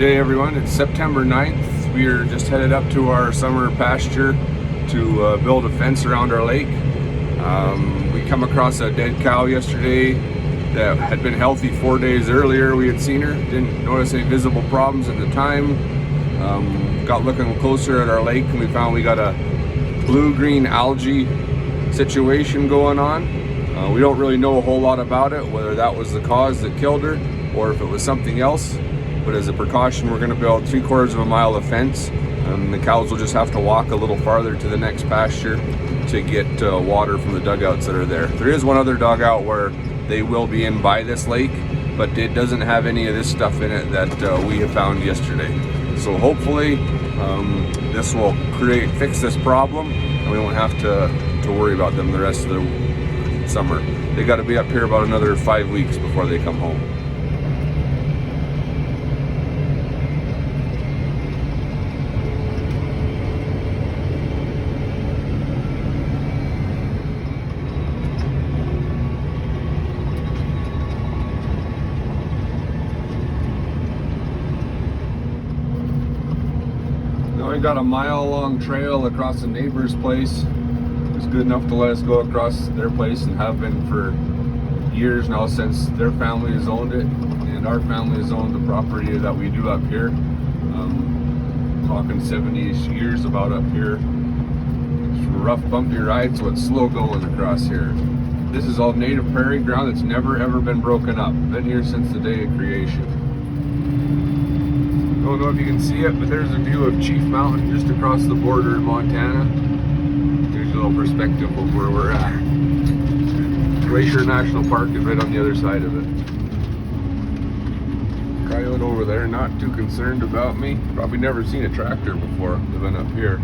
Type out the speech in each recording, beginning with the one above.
day, everyone. It's September 9th. We are just headed up to our summer pasture to build a fence around our lake. We come across a dead cow yesterday that had been healthy 4 days earlier. We had seen her, didn't notice any visible problems at the time. Got looking closer at our lake and we found we got a blue-green algae situation going on. We don't really know a whole lot about it, whether that was the cause that killed her or if it was something else. But as a precaution, we're going to build 3/4 of a mile of fence. The cows will just have to walk a little farther to the next pasture to get water from the dugouts that are there. There is one other dugout where they will be in by this lake, but it doesn't have any of this stuff in it that we have found yesterday. So hopefully this will fix this problem and we won't have to worry about them the rest of the summer. They got to be up here about another 5 weeks before they come home. We got a mile-long trail across a neighbor's place. It's good enough to let us go across their place and have been for years now, since their family has owned it and our family has owned the property that we do up here. Talking 70-ish years about up here. It's a rough, bumpy ride, so it's slow going across here. This is all native prairie ground that's never ever been broken up. Been here since the day of creation. I don't know if you can see it, but there's a view of Chief Mountain just across the border in Montana. Here's a little perspective of where we're at. Glacier National Park is right on the other side of it. Coyote over there, not too concerned about me. Probably never seen a tractor before living up here.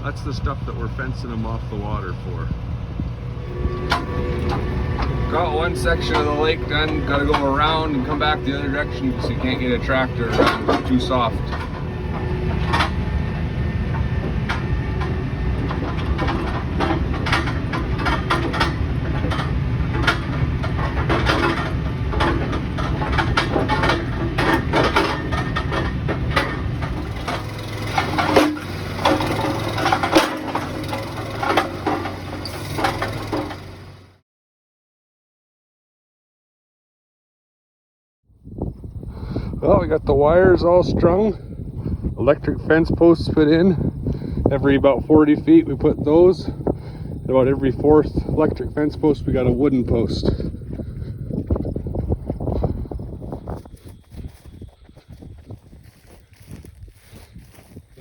That's the stuff that we're fencing them off the water for. Got one section of the lake done, gotta go around and come back the other direction so you can't get a tractor around, it's too soft. Well, we got the wires all strung, electric fence posts put in. Every about 40 feet we put those. About every fourth electric fence post we got a wooden post.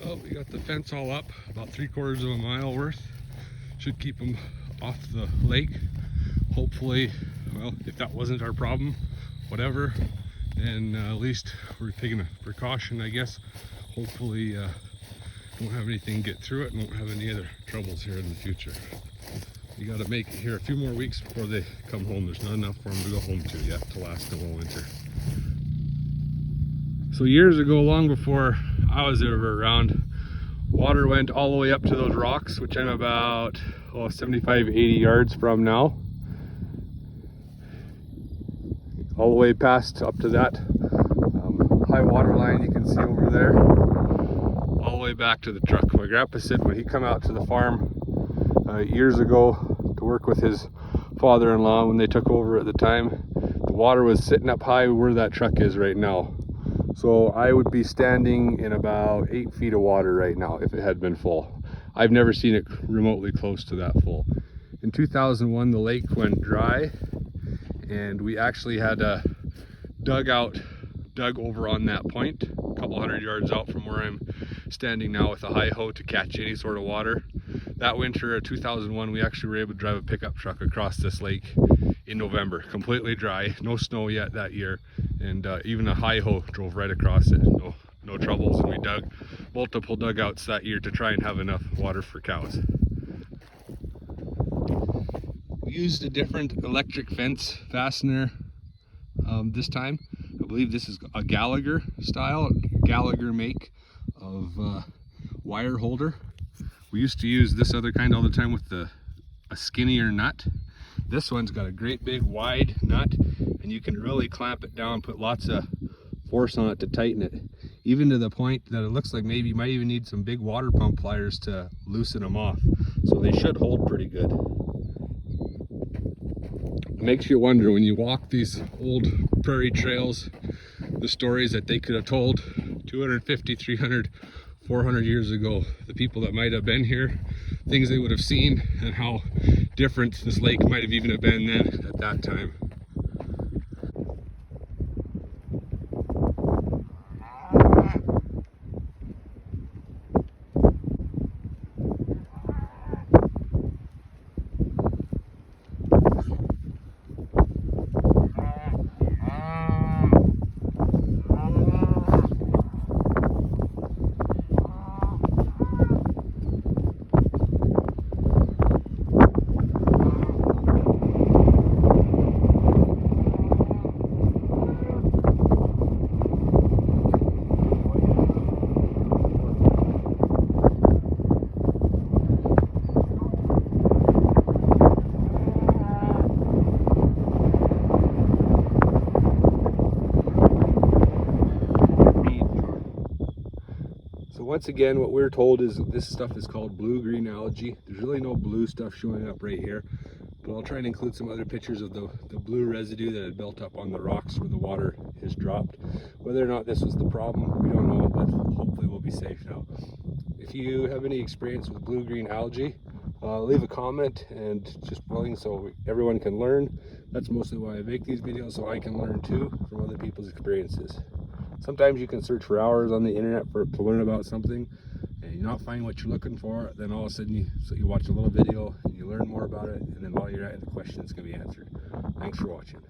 Well, we got the fence all up, about 3/4 of a mile worth. Should keep them off the lake. Hopefully, well, if that wasn't our problem, whatever. And at least we're taking a precaution, I guess. Hopefully won't have anything get through it and won't have any other troubles here in the future. You got to make it here a few more weeks before they come home. There's not enough for them to go home to yet to last the whole winter. So years ago, long before I was ever around, water went all the way up to those rocks, which I'm about 75, 80 yards from now. All the way past up to that high water line you can see over there, all the way back to the truck. My grandpa said when he come out to the farm years ago to work with his father-in-law when they took over at the time, the water was sitting up high where that truck is right now. So I would be standing in about 8 feet of water right now if it had been full. I've never seen it remotely close to that full. In 2001 the lake went dry, and we actually had a dugout dug over on that point, a couple hundred yards out from where I'm standing now with a high hoe to catch any sort of water. that winter of 2001, we actually were able to drive a pickup truck across this lake in November, completely dry, no snow yet that year, and even a hi-ho drove right across it, no troubles, and we dug multiple dugouts that year to try and have enough water for cows. We used a different electric fence fastener this time. I believe this is a Gallagher style, Gallagher make of wire holder. We used to use this other kind all the time with a skinnier nut. This one's got a great big wide nut, and you can really clamp it down, put lots of force on it to tighten it, even to the point that it looks like maybe you might even need some big water pump pliers to loosen them off. So they should hold pretty good. It makes you wonder when you walk these old prairie trails, the stories that they could have told 250, 300, 400 years ago, the people that might have been here, things they would have seen, and how different this lake might have even have been then at that time. Once again, what we're told is this stuff is called blue-green algae. There's really no blue stuff showing up right here, but I'll try and include some other pictures of the blue residue that had built up on the rocks where the water is dropped. Whether or not this was the problem, we don't know, but hopefully we'll be safe now. If you have any experience with blue-green algae, leave a comment, and just willing so everyone can learn. That's mostly why I make these videos, so I can learn too from other people's experiences. Sometimes you can search for hours on the internet to learn about something, and you're not finding what you're looking for. Then all of a sudden you watch a little video and you learn more about it, and then while you're at it, the questions can be answered. Thanks for watching.